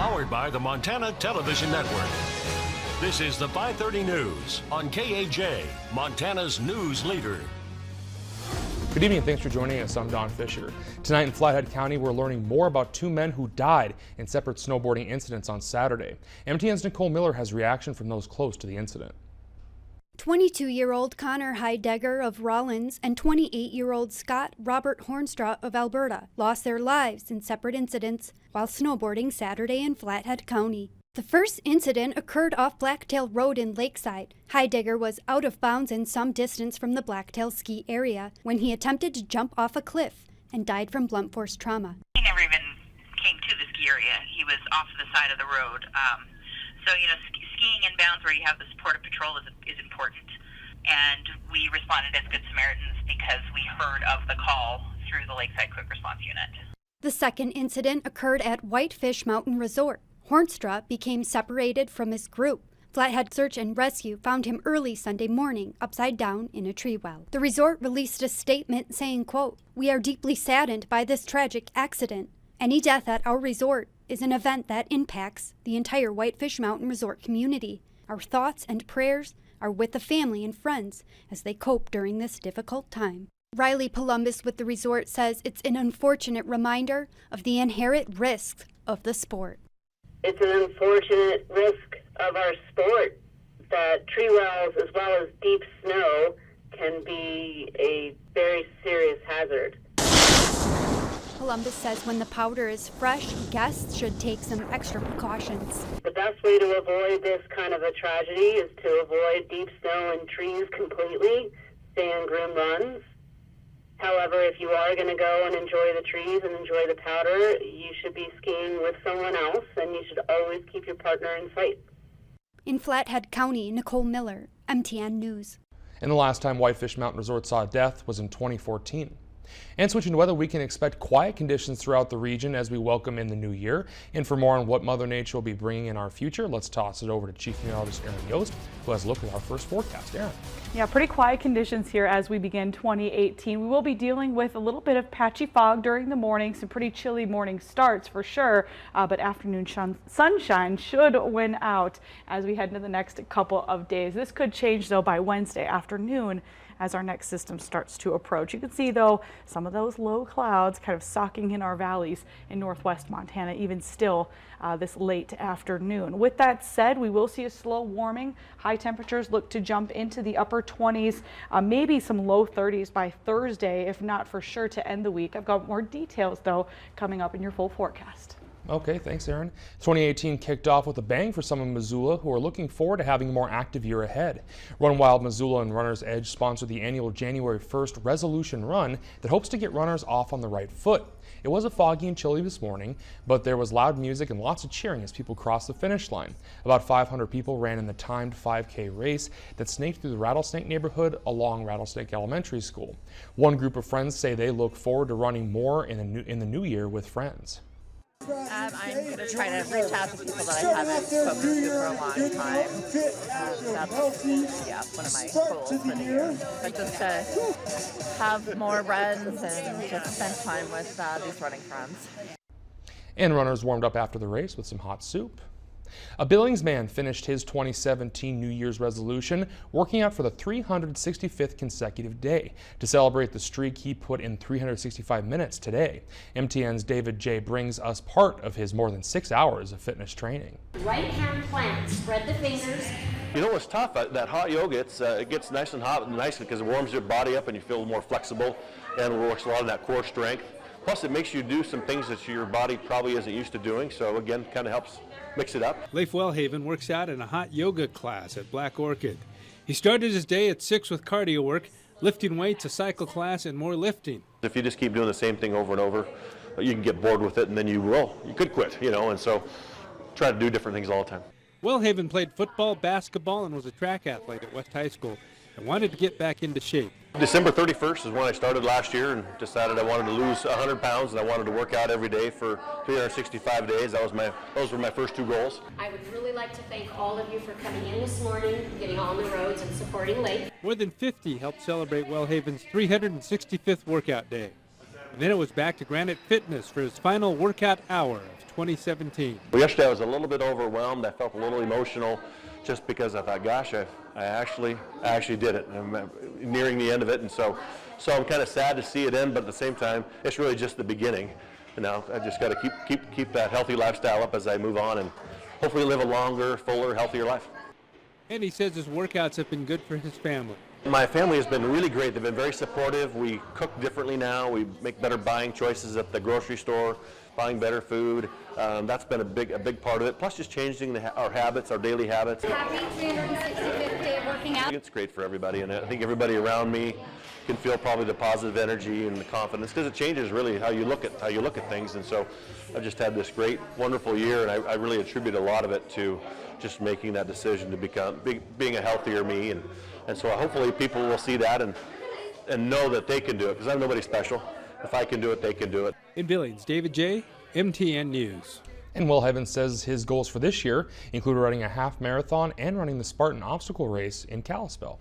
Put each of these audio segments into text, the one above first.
Powered by the Montana Television Network. This is the 5:30 News on KAJ, Montana's news leader. Good evening and thanks for joining us. I'm Don Fisher. Tonight in Flathead County, we're learning more about two men who died in separate snowboarding incidents on Saturday. MTN's Nicole Miller has reaction from those close to the incident. 22-year-old Connor Heidegger of Rollins and 28-year-old Scott Robert Hornstra of Alberta lost their lives in separate incidents while snowboarding Saturday in Flathead County. The first incident occurred off Blacktail Road in Lakeside. Heidegger was out of bounds and some distance from the Blacktail ski area when he attempted to jump off a cliff and died from blunt force trauma. He never even came to the ski area. He was off to the side of the road. So, skiing in bounds where you have the supportive patrol is important. And we responded as Good Samaritans because we heard of the call through the Lakeside Quick Response Unit. The second incident occurred at Whitefish Mountain Resort. Hornstra became separated from his group. Flathead Search and Rescue found him early Sunday morning, upside down in a tree well. The resort released a statement saying, quote, "We are deeply saddened by this tragic accident. Any death at our resort is an event that impacts the entire Whitefish Mountain Resort community. Our thoughts and prayers are with the family and friends as they cope during this difficult time." Riley Columbus with the resort says it's an unfortunate reminder of the inherent risks of the sport. It's an unfortunate risk of our sport that tree wells as well as deep snow can be a very serious hazard. Columbus says when the powder is fresh, guests should take some extra precautions. The best way to avoid this kind of a tragedy is to avoid deep snow and trees completely, stay on groomed runs. However, if you are going to go and enjoy the trees and enjoy the powder, you should be skiing with someone else, and you should always keep your partner in sight. In Flathead County, Nicole Miller, MTN News. And the last time Whitefish Mountain Resort saw death was in 2014. And switching to weather, we can expect quiet conditions throughout the region as we welcome in the new year. And for more on what Mother Nature will be bringing in our future, let's toss it over to Chief Meteorologist Aaron Yost, who has a look at our first forecast. Aaron. Yeah, pretty quiet conditions here as we begin 2018. We will be dealing with a little bit of patchy fog during the morning, some pretty chilly morning starts for sure, but afternoon sunshine should win out as we head into the next couple of days. This could change though by Wednesday afternoon as our next system starts to approach. You can see though some of those low clouds kind of socking in our valleys in northwest Montana even still this late afternoon. With that said, we will see a slow warming. High temperatures look to jump into the upper 20s, maybe some low 30s by Thursday, if not for sure to end the week. I've got more details though coming up in your full forecast. Okay, thanks, Aaron. 2018 kicked off with a bang for some in Missoula who are looking forward to having a more active year ahead. Run Wild Missoula and Runner's Edge sponsored the annual January 1st resolution run that hopes to get runners off on the right foot. It was a foggy and chilly this morning, but there was loud music and lots of cheering as people crossed the finish line. About 500 people ran in the timed 5K race that snaked through the Rattlesnake neighborhood along Rattlesnake Elementary School. One group of friends say they look forward to running more in the new year with friends. I'm going to try to reach out to people that I haven't spoken to for a long time. That's one of my goals for the year. But just to have more runs and just spend time with these running friends. And runners warmed up after the race with some hot soup. A Billings man finished his 2017 New Year's resolution working out for the 365th consecutive day. To celebrate the streak, he put in 365 minutes today. MTN's David J. brings us part of his more than 6 hours of fitness training. Right hand plant, spread the fingers. You know what's tough? That hot yoga, it gets nice and hot and nice because it warms your body up and you feel more flexible and works a lot of that core strength. Plus it makes you do some things that your body probably isn't used to doing, so again, kind of helps mix it up. Leif Wellhaven works out in a hot yoga class at Black Orchid. He started his day at 6 with cardio work, lifting weights, a cycle class, and more lifting. If you just keep doing the same thing over and over, you can get bored with it and then you could quit, and so try to do different things all the time. Wellhaven played football, basketball, and was a track athlete at West High School and wanted to get back into shape. December 31st is when I started last year and decided I wanted to lose 100 pounds and I wanted to work out every day for 365 days. Those were my first two goals. I would really like to thank all of you for coming in this morning, getting on the roads and supporting Leif. More than 50 helped celebrate Wellhaven's 365th workout day. And then it was back to Granite Fitness for his final workout hour of 2017. Well, yesterday I was a little bit overwhelmed. I felt a little emotional just because I thought, gosh, I actually did it. I'm nearing the end of it, and so I'm kind of sad to see it end, but at the same time, it's really just the beginning. You know, I just got to keep that healthy lifestyle up as I move on and hopefully live a longer, fuller, healthier life. And he says his workouts have been good for his family. My family has been really great. They've been very supportive. We cook differently now. We make better buying choices at the grocery store, buying better food. That's been a big part of it. Plus just changing our habits, our daily habits. Happy 365th day of working out. It's great for everybody, and I think everybody around me can feel probably the positive energy and the confidence, because it changes really how you look at things. And so I've just had this great, wonderful year, and I really attribute a lot of it to just making that decision to become being a healthier me. And so hopefully people will see that and know that they can do it, because I'm nobody special. If I can do it, they can do it. In Billings, David J., MTN News. And Will Evans says his goals for this year include running a half marathon and running the Spartan obstacle race in Kalispell.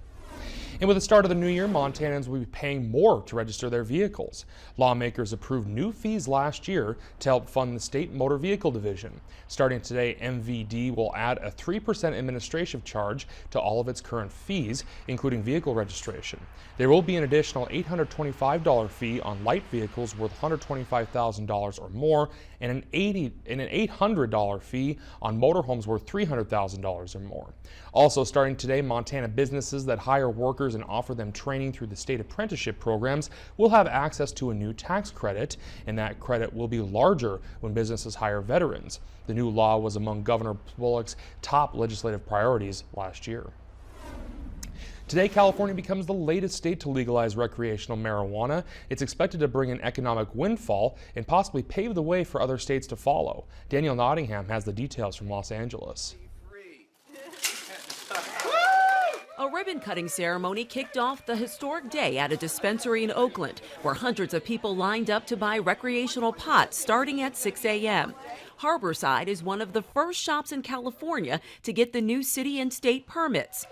And with the start of the new year, Montanans will be paying more to register their vehicles. Lawmakers approved new fees last year to help fund the state motor vehicle division. Starting today, MVD will add a 3% administrative charge to all of its current fees, including vehicle registration. There will be an additional $825 fee on light vehicles worth $125,000 or more, and an $800 fee on motorhomes worth $300,000 or more. Also starting today, Montana businesses that hire workers and offer them training through the state apprenticeship programs will have access to a new tax credit, and that credit will be larger when businesses hire veterans. The new law was among Governor Bullock's top legislative priorities last year. Today, California becomes the latest state to legalize recreational marijuana. It's expected to bring an economic windfall and possibly pave the way for other states to follow. Daniel Nottingham has the details from Los Angeles. A ribbon-cutting ceremony kicked off the historic day at a dispensary in Oakland, where hundreds of people lined up to buy recreational pot starting at 6 a.m. Harborside is one of the first shops in California to get the new city and state permits.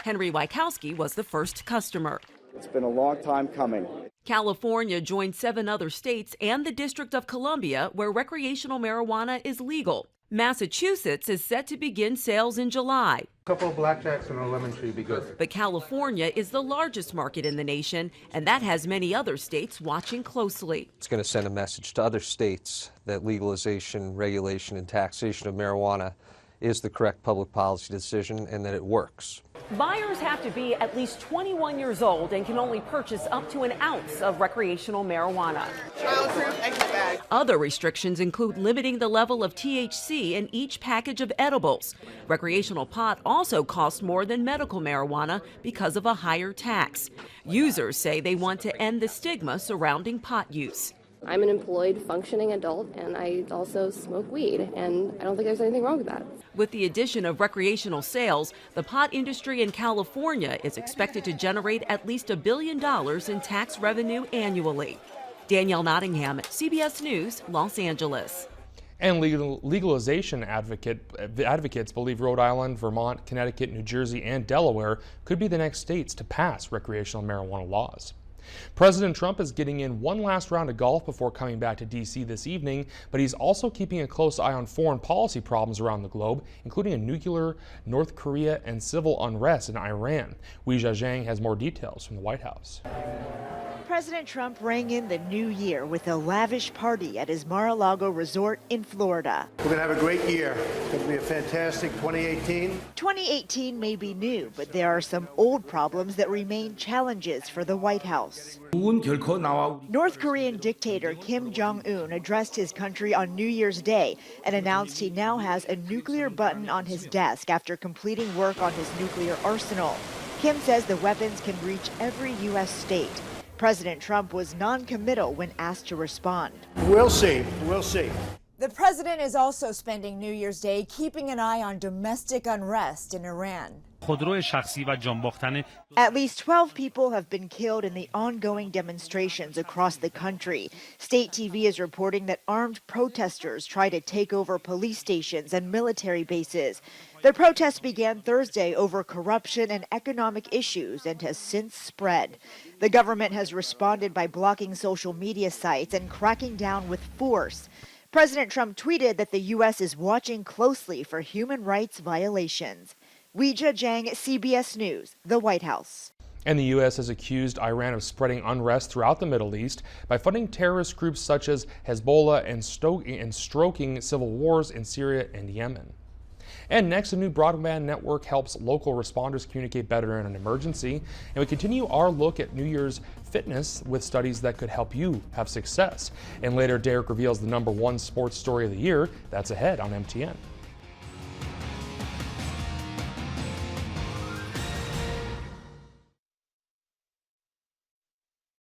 Henry Wykowski was the first customer. It's been a long time coming. California joined 7 other states and the District of Columbia, where recreational marijuana is legal. Massachusetts is set to begin sales in July. A couple of blackjacks and a lemon tree would be good. But California is the largest market in the nation, and that has many other states watching closely. It's going to send a message to other states that legalization, regulation, and taxation of marijuana is the correct public policy decision and that it works. Buyers have to be at least 21 years old and can only purchase up to an ounce of recreational marijuana. Childproof exit bag. Other restrictions include limiting the level of THC in each package of edibles. Recreational pot also costs more than medical marijuana because of a higher tax. Users say they want to end the stigma surrounding pot use. I'm an employed, functioning adult, and I also smoke weed, and I don't think there's anything wrong with that. With the addition of recreational sales, the pot industry in California is expected to generate at least $1 billion in tax revenue annually. Danielle Nottingham, CBS News, Los Angeles. And legalization advocates believe Rhode Island, Vermont, Connecticut, New Jersey, and Delaware could be the next states to pass recreational marijuana laws. President Trump is getting in one last round of golf before coming back to D.C. this evening, but he's also keeping a close eye on foreign policy problems around the globe, including a nuclear, North Korea, and civil unrest in Iran. Weijia Zhang has more details from the White House. President Trump rang in the new year with a lavish party at his Mar-a-Lago resort in Florida. We're going to have a great year. It's going to be a fantastic 2018. 2018 may be new, but there are some old problems that remain challenges for the White House. North Korean dictator Kim Jong-un addressed his country on New Year's Day and announced he now has a nuclear button on his desk after completing work on his nuclear arsenal. Kim says the weapons can reach every U.S. state. President Trump was non-committal when asked to respond. We'll see. We'll see. The president is also spending New Year's Day keeping an eye on domestic unrest in Iran. At least 12 people have been killed in the ongoing demonstrations across the country. State TV is reporting that armed protesters try to take over police stations and military bases. The protests began Thursday over corruption and economic issues and has since spread. The government has responded by blocking social media sites and cracking down with force. President Trump tweeted that the U.S. is watching closely for human rights violations. Weijia Jiang, CBS News, the White House. And the U.S. has accused Iran of spreading unrest throughout the Middle East by funding terrorist groups such as Hezbollah and stoking civil wars in Syria and Yemen. And next, a new broadband network helps local responders communicate better in an emergency. And we continue our look at New Year's fitness with studies that could help you have success. And later, Derek reveals the #1 sports story of the year. That's ahead on MTN.